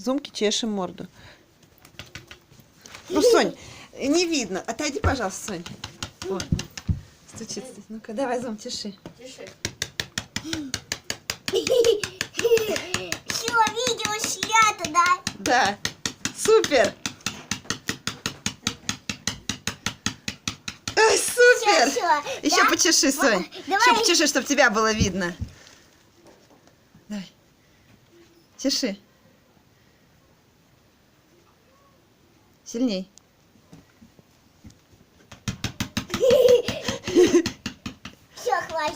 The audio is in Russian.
Зумки чешем морду. Ну, Сонь, не видно. Отойди, пожалуйста, Сонь. Вот. Стучится. Ну-ка, давай, Зум, чеши. Чеши. Все, видео снято, да? Да. Супер. Ой, супер. Всё, Еще да? почеши, Сонь. Давай. Еще почеши, чтобы тебя было видно. Давай. Чеши. Сильней.